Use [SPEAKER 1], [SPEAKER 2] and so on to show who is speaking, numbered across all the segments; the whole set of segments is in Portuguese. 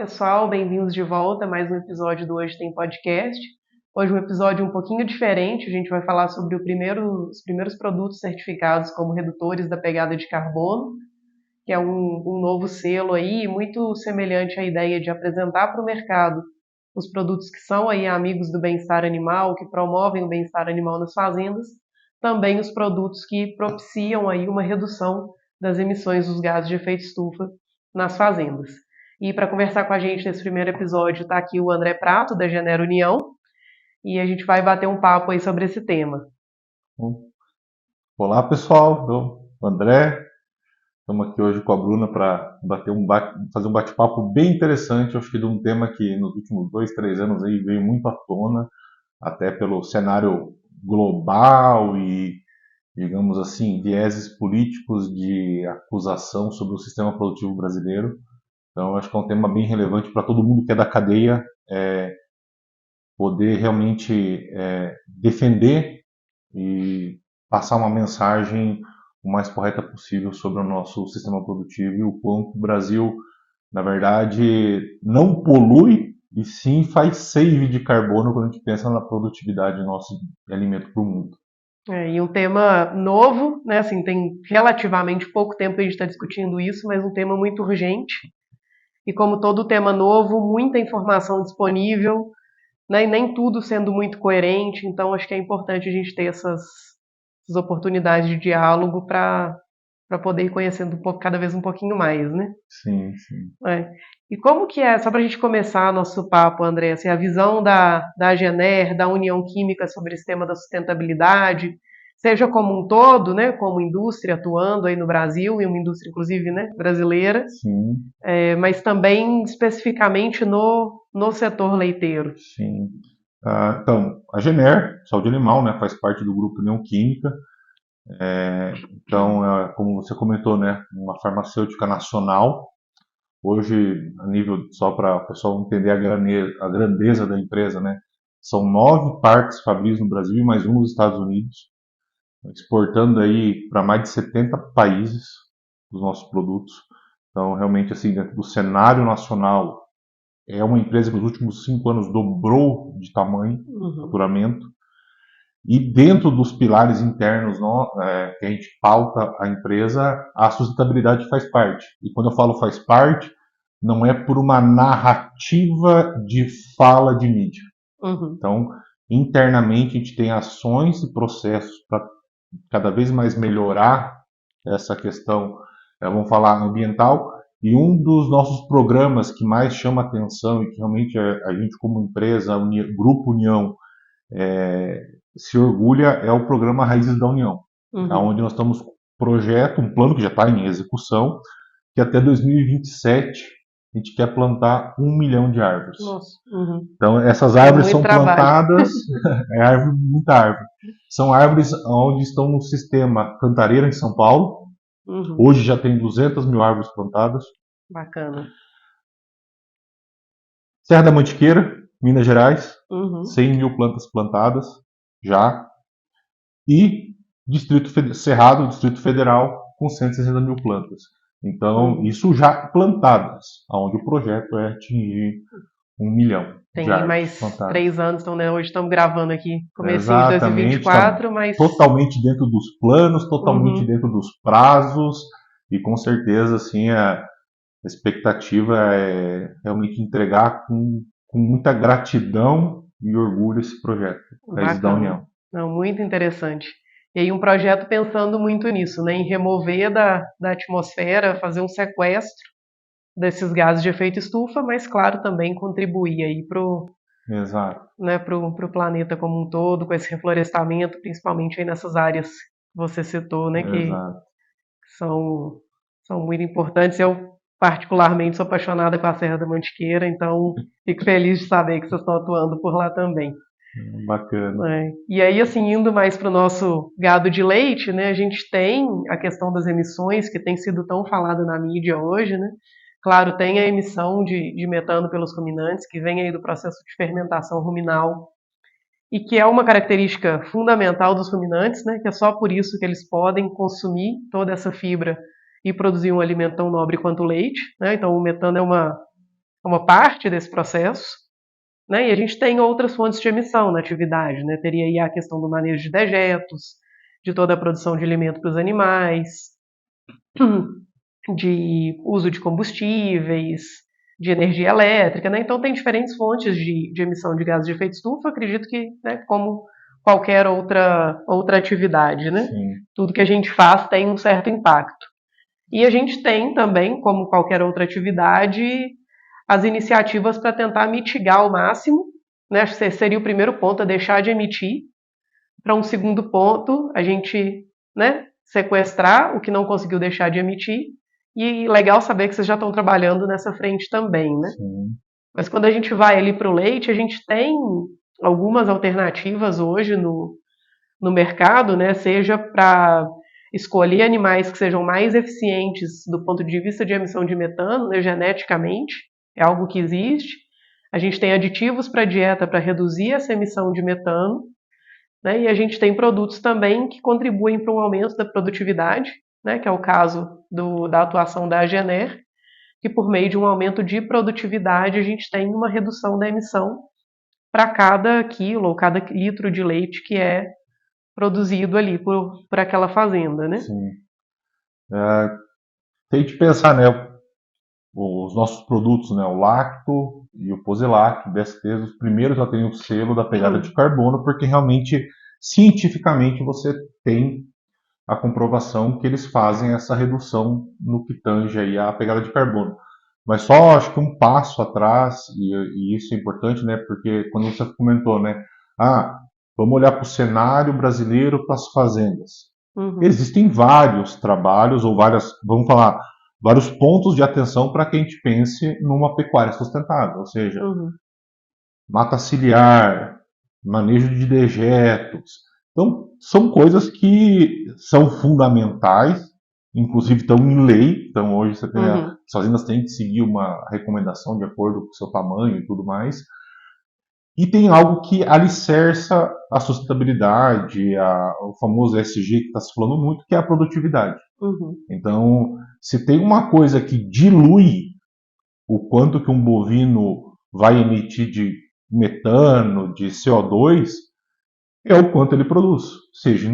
[SPEAKER 1] pessoal, bem-vindos de volta a mais um episódio do Hoje Tem Podcast. Hoje um episódio um pouquinho diferente, a gente vai falar sobre os primeiros produtos certificados como redutores da pegada de carbono, que é um novo selo aí, muito semelhante à ideia de apresentar para o mercado os produtos que são aí amigos do bem-estar animal, que promovem o bem-estar animal nas fazendas, também os produtos que propiciam aí uma redução das emissões dos gases de efeito estufa nas fazendas. E para conversar com a gente nesse primeiro episódio está aqui o André Prato, da Genera União, e a gente vai bater um papo aí sobre esse tema.
[SPEAKER 2] Olá pessoal, eu sou o André, estamos aqui hoje com a Bruna para fazer um bate-papo bem interessante, acho que de um tema que nos últimos 2, 3 anos aí veio muito à tona, até pelo cenário global e, digamos assim, vieses políticos de acusação sobre o sistema produtivo brasileiro. Então acho que é um tema bem relevante para todo mundo que é da cadeia, poder realmente defender e passar uma mensagem o mais correta possível sobre o nosso sistema produtivo e o quanto o Brasil, na verdade, não polui e sim faz save de carbono quando a gente pensa na produtividade do nosso alimento para o mundo.
[SPEAKER 1] E um tema novo, né? Assim, tem relativamente pouco tempo que a gente está discutindo isso, mas um tema muito urgente. E como todo tema novo, muita informação disponível, né? E nem tudo sendo muito coerente. Então, acho que é importante a gente ter essas oportunidades de diálogo para poder ir conhecendo cada vez um pouquinho mais, né?
[SPEAKER 2] Sim, sim.
[SPEAKER 1] E como que é, só para a gente começar nosso papo, André, assim, a visão da Gener, da União Química sobre esse tema da sustentabilidade, seja como um todo, né, como indústria atuando aí no Brasil, e uma indústria inclusive, né, brasileira,
[SPEAKER 2] Sim,
[SPEAKER 1] mas também especificamente no setor leiteiro.
[SPEAKER 2] sim. Então, a Gener, saúde animal, né, faz parte do grupo União Química. Então, como você comentou, né, uma farmacêutica nacional. Hoje, a nível, só para o pessoal entender a grandeza da empresa, né? São 9 parques fabris no Brasil e mais um nos Estados Unidos, exportando aí para mais de 70 países os nossos produtos. Então, realmente, assim, dentro do cenário nacional, é uma empresa que nos últimos 5 anos dobrou de tamanho, faturamento. E dentro dos pilares internos que a gente pauta a empresa, a sustentabilidade faz parte. E quando eu falo faz parte, não é por uma narrativa de fala de mídia. Então, internamente, a gente tem ações e processos para cada vez mais melhorar essa questão, vamos falar, ambiental. E um dos nossos programas que mais chama atenção e que realmente a gente como empresa, Grupo União, se orgulha é o programa Raízes da União, onde nós estamos um plano que já está em execução, que até 2027 a gente quer plantar 1 milhão de árvores.
[SPEAKER 1] Nossa.
[SPEAKER 2] Então essas árvores são
[SPEAKER 1] trabalho.
[SPEAKER 2] plantadas, muita árvore. São árvores onde estão no sistema Cantareira em São Paulo. Hoje já tem 200 mil árvores plantadas.
[SPEAKER 1] Bacana.
[SPEAKER 2] Serra da Mantiqueira, Minas Gerais, 100 mil plantas plantadas já. E Cerrado, Distrito Federal, com 160 mil plantas. Então, isso já plantadas, onde o projeto é atingir 1 milhão
[SPEAKER 1] Tem
[SPEAKER 2] de árvores
[SPEAKER 1] mais
[SPEAKER 2] plantadas.
[SPEAKER 1] 3 anos, então, né? Hoje estamos gravando aqui, comecinho de
[SPEAKER 2] Exatamente,
[SPEAKER 1] 2024,
[SPEAKER 2] tá
[SPEAKER 1] mas
[SPEAKER 2] totalmente dentro dos planos, totalmente dentro dos prazos, e com certeza, assim, a expectativa é realmente entregar com muita gratidão e orgulho esse projeto, Raízes da União.
[SPEAKER 1] Não, muito interessante. E aí um projeto pensando muito nisso, né? Em remover da atmosfera, fazer um sequestro desses gases de efeito estufa, mas claro também contribuir aí
[SPEAKER 2] Exato.
[SPEAKER 1] né, pro planeta como um todo, com esse reflorestamento, principalmente aí nessas áreas que você citou, né? Que são muito importantes. Eu particularmente sou apaixonada com a Serra da Mantiqueira, então fico feliz de saber que vocês estão atuando por lá também.
[SPEAKER 2] Bacana.
[SPEAKER 1] E aí, assim, indo mais para o nosso gado de leite, né, a gente tem a questão das emissões, que tem sido tão falada na mídia hoje, né? Claro, tem a emissão de metano pelos ruminantes, que vem aí do processo de fermentação ruminal, e que é uma característica fundamental dos ruminantes, né, que é só por isso que eles podem consumir toda essa fibra e produzir um alimento tão nobre quanto o leite, né? Então, o metano uma parte desse processo, né? E a gente tem outras fontes de emissão na atividade, né? Teria aí a questão do manejo de dejetos, de toda a produção de alimento para os animais, de uso de combustíveis, de energia elétrica, né? Então tem diferentes fontes de emissão de gases de efeito estufa, acredito que, né, como qualquer outra atividade, né?
[SPEAKER 2] Sim.
[SPEAKER 1] Tudo que a gente faz tem um certo impacto. E a gente tem também, como qualquer outra atividade, as iniciativas para tentar mitigar ao máximo, né? Acho que seria o primeiro ponto, é deixar de emitir. Para um segundo ponto, a gente, né, sequestrar o que não conseguiu deixar de emitir. E legal saber que vocês já estão trabalhando nessa frente também, né?
[SPEAKER 2] Sim.
[SPEAKER 1] Mas quando a gente vai ali para o leite, a gente tem algumas alternativas hoje no mercado, né? Seja para escolher animais que sejam mais eficientes do ponto de vista de emissão de metano, né, geneticamente, é algo que existe. A gente tem aditivos para a dieta para reduzir essa emissão de metano, né, e a gente tem produtos também que contribuem para um aumento da produtividade, né, que é o caso da atuação da Agener, que por meio de um aumento de produtividade a gente tem uma redução da emissão para cada quilo ou cada litro de leite que é produzido ali por aquela fazenda, né?
[SPEAKER 2] Sim. Tem que pensar, né? Os nossos produtos, né? O Lacto e o Posilac, BST, os primeiros já têm o selo da pegada de carbono, porque realmente, cientificamente, você tem a comprovação que eles fazem essa redução no que tange aí a pegada de carbono. Mas só acho que um passo atrás, e isso é importante, né? Porque quando você comentou, né? Vamos olhar para o cenário brasileiro, para as fazendas. Existem vários trabalhos, ou vamos falar, vários pontos de atenção para que a gente pense numa pecuária sustentável. Ou seja, mata ciliar, manejo de dejetos. Então, são coisas que são fundamentais, inclusive estão em lei. Então, hoje você tem as fazendas têm que seguir uma recomendação de acordo com o seu tamanho e tudo mais. E tem algo que alicerça a sustentabilidade, o famoso ESG que está se falando muito, que é a produtividade. Então, se tem uma coisa que dilui o quanto que um bovino vai emitir de metano, de CO2, é o quanto ele produz, seja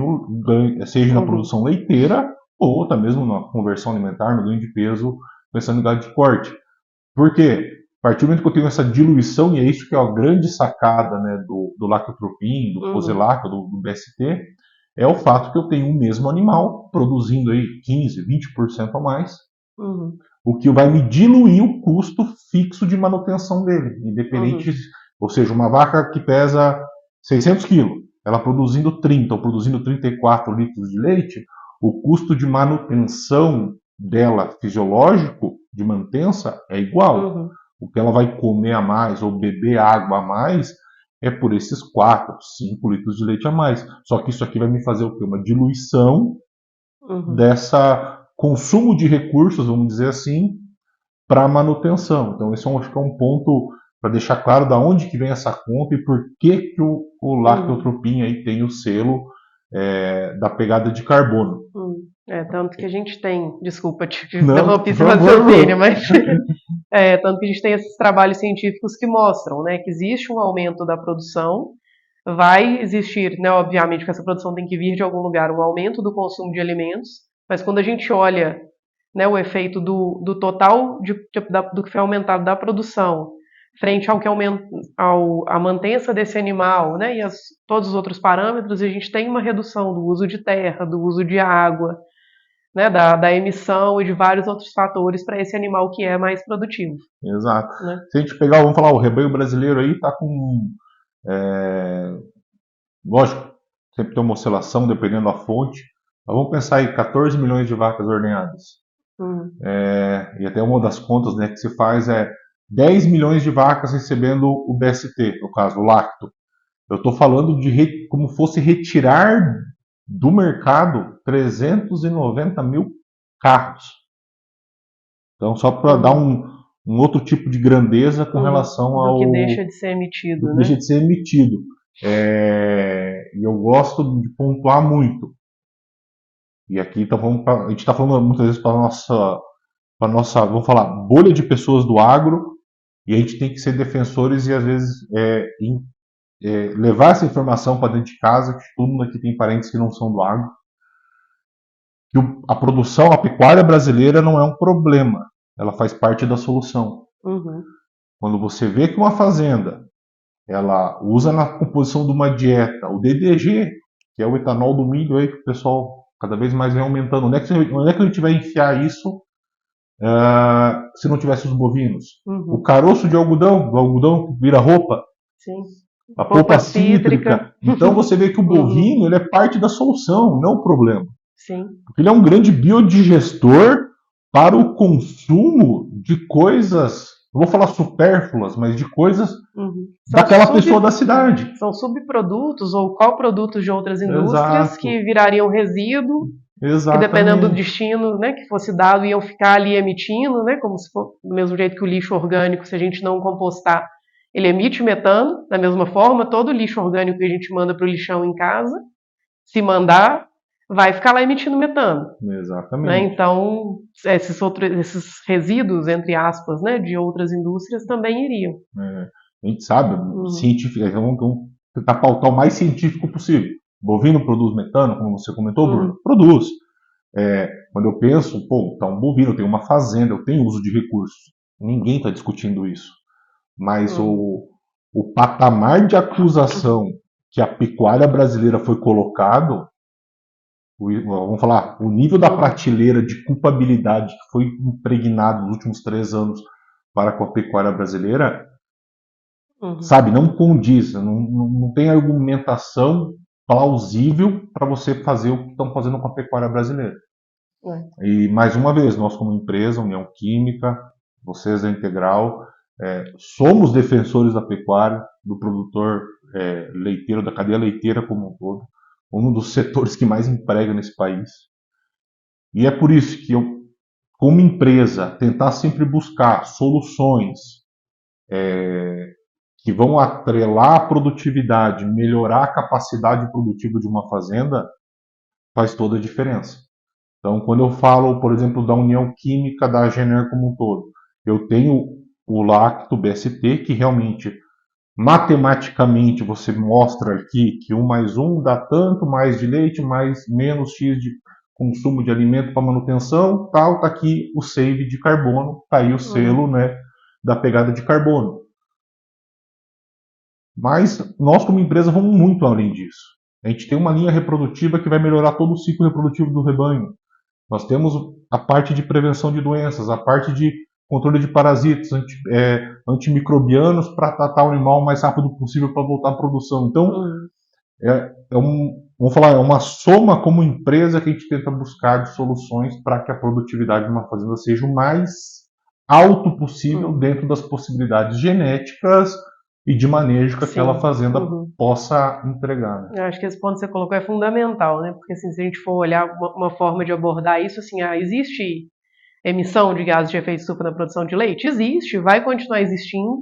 [SPEAKER 2] na produção leiteira ou até mesmo na conversão alimentar, no ganho de peso, pensando em gado de corte. Por quê? A partir do momento que eu tenho essa diluição, e é isso que é a grande sacada, né, do lactotropin, do Posilac, do BST, é o fato que eu tenho o mesmo animal produzindo aí 15%, 20% a mais, o que vai me diluir o custo fixo de manutenção dele, independente, ou seja, uma vaca que pesa 600 quilos, ela produzindo 30 ou produzindo 34 litros de leite, o custo de manutenção dela fisiológico, de mantença, é igual. O que ela vai comer a mais ou beber água a mais é por esses 4, 5 litros de leite a mais. Só que isso aqui vai me fazer o quê? Uma diluição dessa consumo de recursos, vamos dizer assim, para manutenção. Então, esse acho que é um ponto para deixar claro da onde que vem essa conta e por que o lactotropin aí tem o selo da pegada de carbono.
[SPEAKER 1] Tanto que a gente tem, desculpa te interrompi esse raciocínio, mas tanto que a gente tem esses trabalhos científicos que mostram, né, que existe um aumento da produção, vai existir, né, obviamente que essa produção tem que vir de algum lugar, um aumento do consumo de alimentos, mas quando a gente olha, né, o efeito do total do que foi aumentado da produção frente ao que a mantença desse animal, né, e todos os outros parâmetros, a gente tem uma redução do uso de terra, do uso de água, né, da emissão e de vários outros fatores para esse animal que é mais produtivo.
[SPEAKER 2] Exato. Né? Se a gente pegar, vamos falar, o rebanho brasileiro aí está com, lógico, sempre tem uma oscilação dependendo da fonte, mas vamos pensar aí, 14 milhões de vacas ordenhadas. E até uma das contas, né, que se faz é 10 milhões de vacas recebendo o BST, no caso, o lacto. Eu estou falando de como fosse retirar do mercado 390 mil carros. Então, só para dar um outro tipo de grandeza com relação ao...
[SPEAKER 1] Do que deixa de ser emitido, né?
[SPEAKER 2] Deixa de ser emitido. E eu gosto de pontuar muito. E aqui a gente está falando muitas vezes para a nossa, vamos falar, bolha de pessoas do agro, E a gente tem que ser defensores e, às vezes, levar essa informação para dentro de casa, que todo mundo aqui tem parentes que não são do agro, que a produção, a pecuária brasileira não é um problema, ela faz parte da solução.
[SPEAKER 1] Uhum.
[SPEAKER 2] Quando você vê que uma fazenda ela usa na composição de uma dieta o DDG, que é o etanol do milho aí que o pessoal cada vez mais vem aumentando. Onde é que a gente vai enfiar isso se não tivesse os bovinos?
[SPEAKER 1] Uhum.
[SPEAKER 2] O caroço de algodão, do algodão que vira roupa.
[SPEAKER 1] Sim.
[SPEAKER 2] A polpa cítrica. Então você vê que o bovino ele é parte da solução, não o problema.
[SPEAKER 1] Sim.
[SPEAKER 2] Porque ele é um grande biodigestor para o consumo de coisas, não vou falar supérfluas, mas de coisas daquela pessoa da cidade.
[SPEAKER 1] São subprodutos ou coprodutos de outras indústrias. Exato. Que virariam resíduo. Exatamente. Que dependendo do destino, né, que fosse dado, iam ficar ali emitindo, né, como se for do mesmo jeito que o lixo orgânico, se a gente não compostar, ele emite metano. Da mesma forma, todo o lixo orgânico que a gente manda para o lixão em casa, se vai ficar lá emitindo metano.
[SPEAKER 2] Exatamente.
[SPEAKER 1] Né? Então, esses resíduos, entre aspas, né, de outras indústrias também iriam.
[SPEAKER 2] A gente sabe, científico, vamos tentar pautar o mais científico possível. Bovino produz metano, como você comentou, Bruno? Produz. Quando eu penso, tá um bovino, eu tenho uma fazenda, eu tenho uso de recursos. Ninguém está discutindo isso. Mas o patamar de acusação que a pecuária brasileira foi colocado, vamos falar, o nível da prateleira de culpabilidade que foi impregnado nos últimos 3 anos para com a pecuária brasileira, sabe, não condiz, não tem argumentação plausível para você fazer o que estão fazendo com a pecuária brasileira. E, mais uma vez, nós como empresa, União Química, vocês da Integral, somos defensores da pecuária, do produtor leiteiro, da cadeia leiteira como um todo, um dos setores que mais emprega nesse país. E é por isso que eu, como empresa, tentar sempre buscar soluções que vão atrelar a produtividade, melhorar a capacidade produtiva de uma fazenda, faz toda a diferença. Então, quando eu falo, por exemplo, da União Química da Gener como um todo, eu tenho o Lacto BST, que realmente, matematicamente, você mostra aqui que 1 mais 1 dá tanto, mais de leite, mais menos X de consumo de alimento para manutenção, tal, tá aqui o save de carbono, tá aí o selo, né, da pegada de carbono. Mas nós, como empresa, vamos muito além disso. A gente tem uma linha reprodutiva que vai melhorar todo o ciclo reprodutivo do rebanho. Nós temos a parte de prevenção de doenças, a parte de controle de parasitas, antimicrobianos para tratar o animal o mais rápido possível para voltar à produção. Então, vamos falar, é uma soma como empresa que a gente tenta buscar de soluções para que a produtividade de uma fazenda seja o mais alto possível dentro das possibilidades genéticas e de manejo que aquela fazenda possa entregar. Né?
[SPEAKER 1] Eu acho que esse ponto que você colocou é fundamental, né? Porque assim, se a gente for olhar uma forma de abordar isso, assim, existe emissão de gases de efeito estufa na produção de leite? Existe, vai continuar existindo,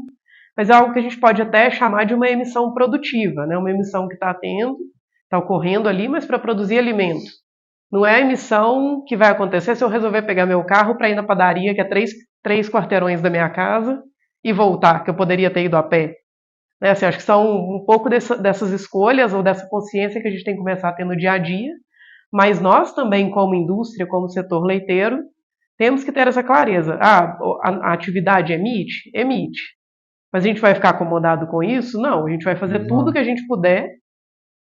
[SPEAKER 1] mas é algo que a gente pode até chamar de uma emissão produtiva, né? Uma emissão que está ocorrendo ali, mas para produzir alimento. Não é a emissão que vai acontecer se eu resolver pegar meu carro para ir na padaria, que é 3 quarteirões da minha casa, e voltar, que eu poderia ter ido a pé. Né? Assim, acho que são um pouco dessas escolhas ou dessa consciência que a gente tem que começar a ter no dia a dia, mas nós também, como indústria, como setor leiteiro, temos que ter essa clareza. A atividade emite? Emite. Mas a gente vai ficar acomodado com isso? Não, a gente vai fazer tudo que a gente puder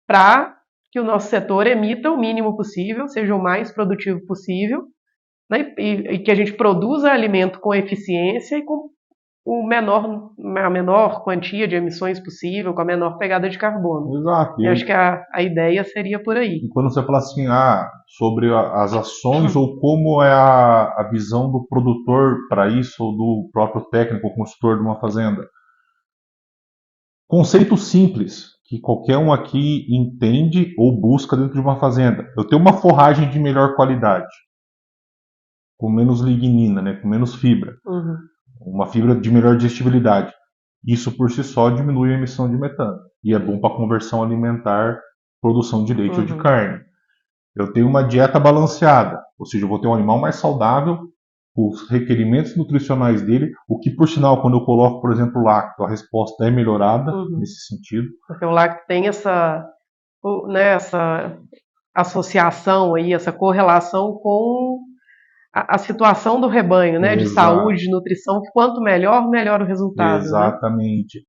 [SPEAKER 1] para que o nosso setor emita o mínimo possível, seja o mais produtivo possível, né? E que a gente produza alimento com eficiência e com a menor quantia de emissões possível, com a menor pegada de carbono.
[SPEAKER 2] Exato.
[SPEAKER 1] Eu acho que a ideia seria por aí.
[SPEAKER 2] E quando você fala assim, sobre as ações ou como é a visão do produtor para isso, ou do próprio técnico, consultor de uma fazenda. Conceito simples, que qualquer um aqui entende ou busca dentro de uma fazenda. Eu tenho uma forragem de melhor qualidade, com menos lignina, né, com menos fibra. Uma fibra de melhor digestibilidade. Isso por si só diminui a emissão de metano. E é bom para conversão alimentar, produção de leite ou de carne. Eu tenho uma dieta balanceada, ou seja, eu vou ter um animal mais saudável, os requerimentos nutricionais dele, o que, por sinal, quando eu coloco, por exemplo, o lácteo, a resposta é melhorada nesse sentido.
[SPEAKER 1] Porque o lácteo tem essa associação aí, essa correlação com a situação do rebanho, né? De saúde, de nutrição, que quanto melhor, melhor o resultado.
[SPEAKER 2] Exatamente.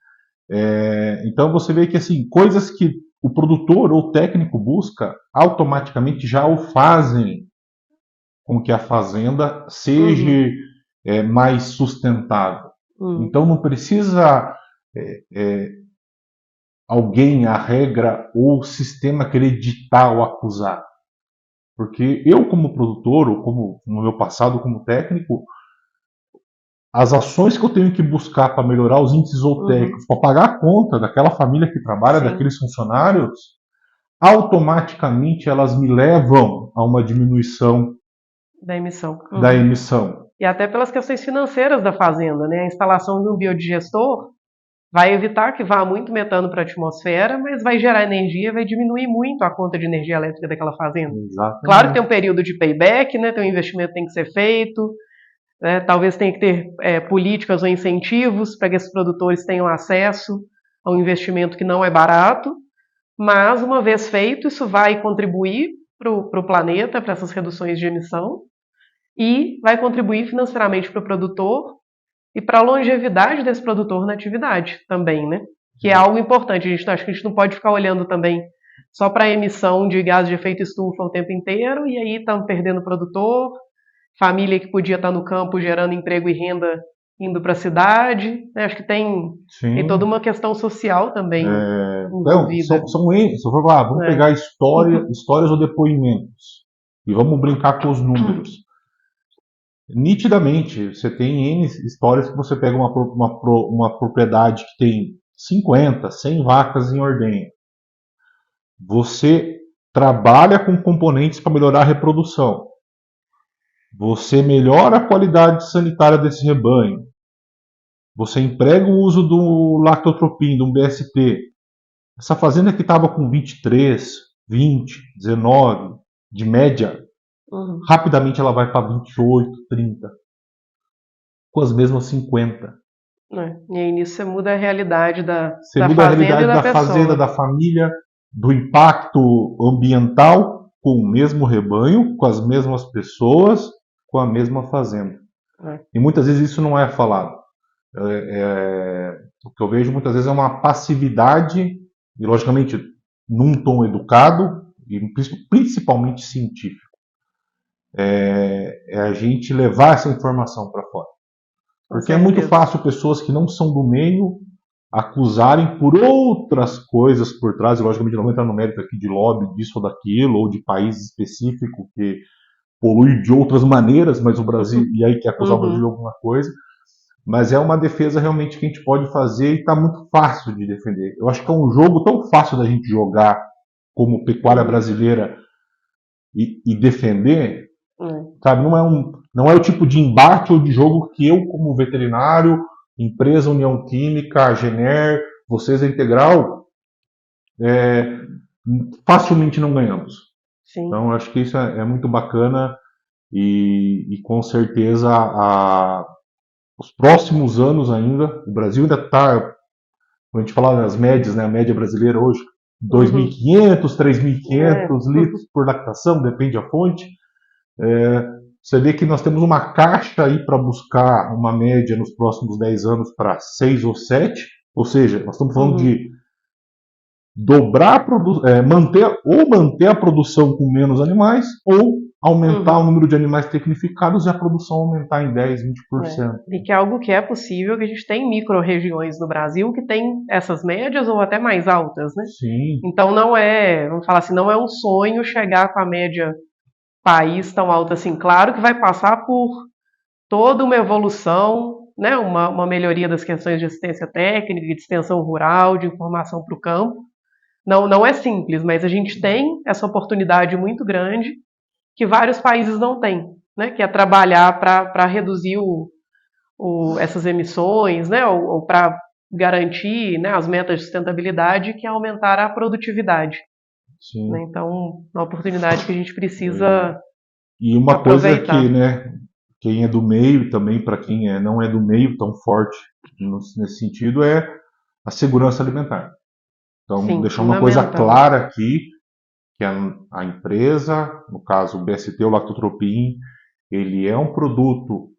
[SPEAKER 2] Né? Então você vê que assim, coisas que o produtor ou o técnico busca, automaticamente já o fazem com que a fazenda seja mais sustentável. Então não precisa alguém, a regra ou o sistema querer ditar ou acusar. Porque eu, como produtor, ou como no meu passado como técnico, as ações que eu tenho que buscar para melhorar os índices zootécnicos, para pagar a conta daquela família que trabalha, daqueles funcionários, automaticamente elas me levam a uma diminuição
[SPEAKER 1] da emissão.
[SPEAKER 2] Da emissão.
[SPEAKER 1] E até pelas questões financeiras da fazenda, né? A instalação de um biodigestor vai evitar que vá muito metano para a atmosfera, mas vai gerar energia, vai diminuir muito a conta de energia elétrica daquela fazenda.
[SPEAKER 2] Exatamente.
[SPEAKER 1] Claro que tem um período de payback, né? Tem um investimento que tem que ser feito, né? Talvez tenha que ter políticas ou incentivos para que esses produtores tenham acesso a um investimento que não é barato, mas uma vez feito, isso vai contribuir para o planeta, para essas reduções de emissão, e vai contribuir financeiramente para o produtor e para a longevidade desse produtor na atividade também, né? Que é algo importante. Acho que a gente não pode ficar olhando também só para a emissão de gases de efeito estufa o tempo inteiro, e aí estamos perdendo o produtor, família que podia estar no campo gerando emprego e renda indo para a cidade. Né? Acho que tem toda uma questão social também envolvida.
[SPEAKER 2] Se eu for falar, vamos pegar histórias ou depoimentos e vamos brincar com os números. Nitidamente, você tem N histórias que você pega uma propriedade que tem 50, 100 vacas em ordenha. Você trabalha com componentes para melhorar a reprodução. Você melhora a qualidade sanitária desse rebanho. Você emprega o uso do lactotropin, do BST. Essa fazenda que estava com 23, 20, 19 de média, rapidamente ela vai para 28, 30. Com as mesmas 50.
[SPEAKER 1] E aí nisso você muda a realidade da
[SPEAKER 2] você
[SPEAKER 1] da
[SPEAKER 2] muda a
[SPEAKER 1] fazenda
[SPEAKER 2] realidade
[SPEAKER 1] e da
[SPEAKER 2] da
[SPEAKER 1] pessoa.
[SPEAKER 2] fazenda, da família, do impacto ambiental com o mesmo rebanho, com as mesmas pessoas, com a mesma fazenda. E muitas vezes isso não é falado. O que eu vejo muitas vezes é uma passividade, e logicamente num tom educado, e principalmente científico. É a gente levar essa informação para fora. Porque é muito fácil pessoas que não são do meio acusarem por outras coisas por trás, e logicamente não vou entrar no mérito aqui de lobby, disso ou daquilo, ou de país específico que polui de outras maneiras, mas o Brasil, e aí quer acusar o Brasil de alguma coisa, mas é uma defesa realmente que a gente pode fazer e está muito fácil de defender. Eu acho que é um jogo tão fácil da gente jogar como pecuária brasileira e defender, sabe? Não é o tipo de embate ou de jogo que eu, como veterinário, empresa União Química, Gener, vocês a Integral, facilmente não ganhamos.
[SPEAKER 1] Sim.
[SPEAKER 2] Então, acho que isso é muito bacana e com certeza os próximos anos ainda, o Brasil ainda está, quando a gente fala das médias, né, a média brasileira hoje, 2.500, 3.500 litros por lactação, depende da fonte. Você vê que nós temos uma caixa aí para buscar uma média nos próximos 10 anos para 6 ou 7, ou seja, nós estamos falando de dobrar manter a produção com menos animais, ou aumentar o número de animais tecnificados e a produção aumentar em 10, 20%.
[SPEAKER 1] E que é algo que é possível, que a gente tem micro-regiões no Brasil que tem essas médias ou até mais altas, né?
[SPEAKER 2] Sim.
[SPEAKER 1] Então não é, vamos falar assim, não é um sonho chegar com a média país tão alta assim. Claro que vai passar por toda uma evolução, né? Uma melhoria das questões de assistência técnica, de extensão rural, de informação para o campo. Não é simples, mas a gente tem essa oportunidade muito grande que vários países não têm, né? Que é trabalhar para reduzir essas emissões, né? Ou para garantir, né, as metas de sustentabilidade, que é aumentar a produtividade.
[SPEAKER 2] Sim.
[SPEAKER 1] Né? Então, uma oportunidade que a gente precisa
[SPEAKER 2] E uma
[SPEAKER 1] aproveitar.
[SPEAKER 2] Coisa que, né, quem é do meio e também para quem não é do meio tão forte nesse sentido, é a segurança alimentar. Então,
[SPEAKER 1] Sim,
[SPEAKER 2] deixar uma coisa
[SPEAKER 1] fundamental.
[SPEAKER 2] clara aqui, que a empresa, no caso o BST, o Lactotropin, ele é um produto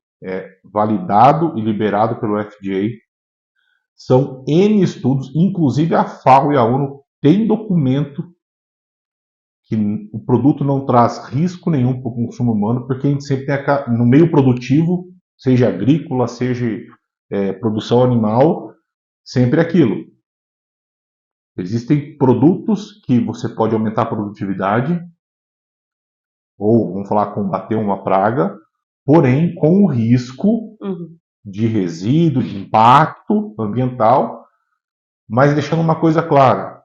[SPEAKER 2] validado e liberado pelo FDA. São N estudos, inclusive a FAO e a ONU têm documento que o produto não traz risco nenhum para o consumo humano, porque a gente sempre tem no meio produtivo, seja agrícola, seja produção animal, sempre aquilo. Existem produtos que você pode aumentar a produtividade, ou, vamos falar, combater uma praga, porém com o risco de resíduo, de impacto ambiental, mas deixando uma coisa clara: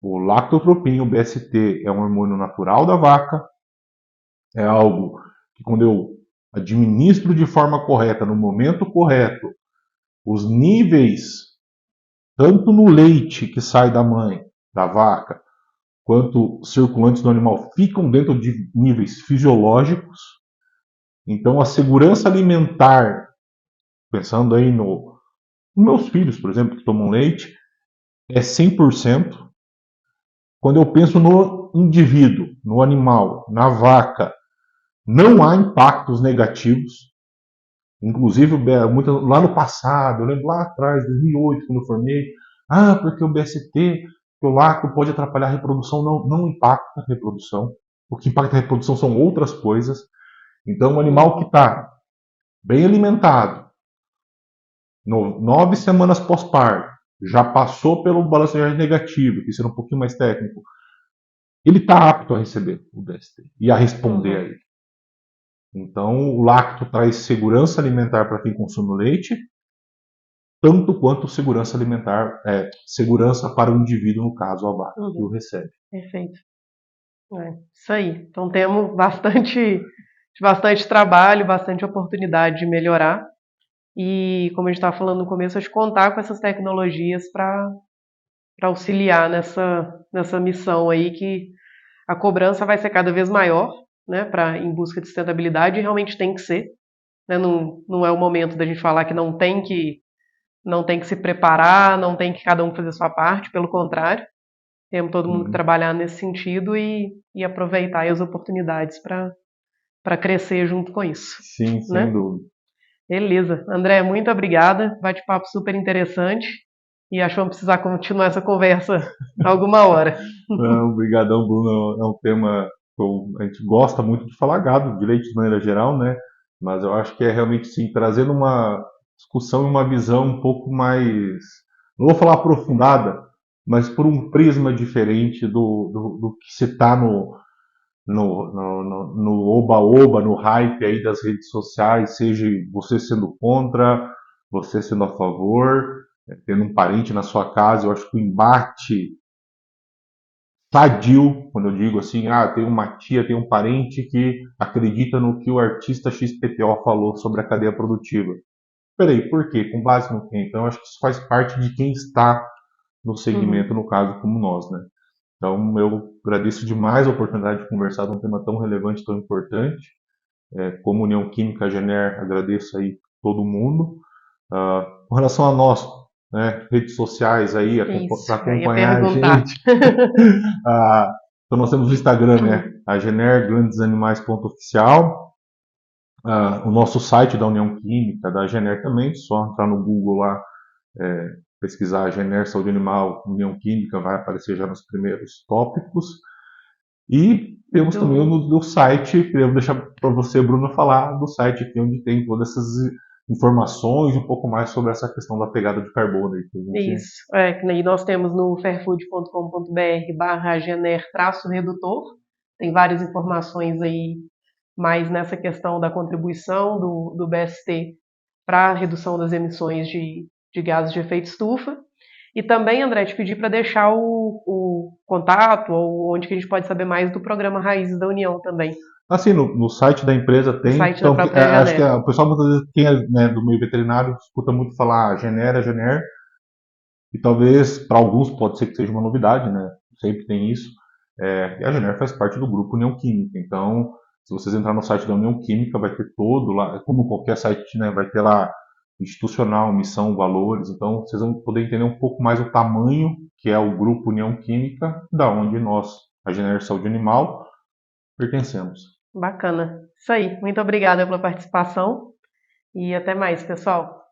[SPEAKER 2] o lactotropin, o BST, é um hormônio natural da vaca, é algo que quando eu administro de forma correta, no momento correto, os níveis, tanto no leite que sai da mãe, da vaca, quanto circulantes do animal, ficam dentro de níveis fisiológicos. Então a segurança alimentar, pensando aí nos meus filhos, por exemplo, que tomam leite, é 100%. Quando eu penso no indivíduo, no animal, na vaca, não há impactos negativos. Inclusive, lá no passado, eu lembro lá atrás, 2008, quando eu formei, porque o BST, o lacto pode atrapalhar a reprodução. Não, não impacta a reprodução. O que impacta a reprodução são outras coisas. Então, um animal que está bem alimentado, 9 semanas pós-parto, já passou pelo balanceamento negativo, que será um pouquinho mais técnico, ele está apto a receber o BST e a responder a ele. Então, o lacto traz segurança alimentar para quem consome leite, tanto quanto segurança alimentar, segurança para o indivíduo, no caso, a vaca, que o recebe.
[SPEAKER 1] Perfeito. Isso aí. Então temos bastante trabalho, bastante oportunidade de melhorar. E, como a gente estava falando no começo, de contar com essas tecnologias para auxiliar nessa missão aí, que a cobrança vai ser cada vez maior, né, em busca de sustentabilidade, e realmente tem que ser. Né, não é o momento da gente falar que não tem que se preparar, não tem que cada um fazer a sua parte, pelo contrário, temos todo mundo que trabalhar nesse sentido e aproveitar as oportunidades para crescer junto com isso.
[SPEAKER 2] Sim, sem dúvida.
[SPEAKER 1] Beleza. André, muito obrigada. Bate-papo super interessante. E acho que vamos precisar continuar essa conversa alguma hora.
[SPEAKER 2] Obrigadão, Bruno. É um tema que a gente gosta muito de falar, gado, de leite de maneira geral, né? Mas eu acho que é realmente, sim, trazendo uma discussão e uma visão um pouco mais, não vou falar aprofundada, mas por um prisma diferente do que se está no oba-oba, no hype aí das redes sociais, seja você sendo contra, você sendo a favor, tendo um parente na sua casa. Eu acho que o embate sadio, quando eu digo assim, tem uma tia, tem um parente que acredita no que o artista XPTO falou sobre a cadeia produtiva. Peraí, por quê? Com base no quê? Então, eu acho que isso faz parte de quem está no segmento, no caso, como nós, né? Então, eu agradeço demais a oportunidade de conversar de um tema tão relevante, tão importante. Como União Química Gener, agradeço aí todo mundo. Com relação a nós, né, redes sociais aí, para acompanhar a gente. Então, nós temos o Instagram, né, a Gener Grandes Animais.oficial. O nosso site da União Química, da Gener também, só entrar no Google lá, pesquisar Gener Saúde Animal, União Química, vai aparecer já nos primeiros tópicos. E temos também o site, que eu vou deixar para você, Bruno, falar do site aqui, onde tem todas essas informações, um pouco mais sobre essa questão da pegada de carbono. Aí,
[SPEAKER 1] Isso, que aí nós temos no fairfood.com.br/gener-redutor, tem várias informações aí, mais nessa questão da contribuição do BST para a redução das emissões de gases de efeito estufa. E também, André, te pedir para deixar o contato, ou onde que a gente pode saber mais do programa Raízes da União também.
[SPEAKER 2] Assim, no site da empresa tem.
[SPEAKER 1] No site da própria
[SPEAKER 2] acho que o pessoal muitas vezes, quem é, né, do meio veterinário, escuta muito falar Gener, e talvez para alguns pode ser que seja uma novidade, né? Sempre tem isso. E a Gener faz parte do grupo União Química. Então, Se vocês entrarem no site da União Química, vai ter todo lá, como qualquer site, né, vai ter lá institucional, missão, valores. Então, vocês vão poder entender um pouco mais o tamanho que é o Grupo União Química, da onde nós, a Gener Saúde Animal, pertencemos.
[SPEAKER 1] Bacana. Isso aí. Muito obrigada pela participação e até mais, pessoal.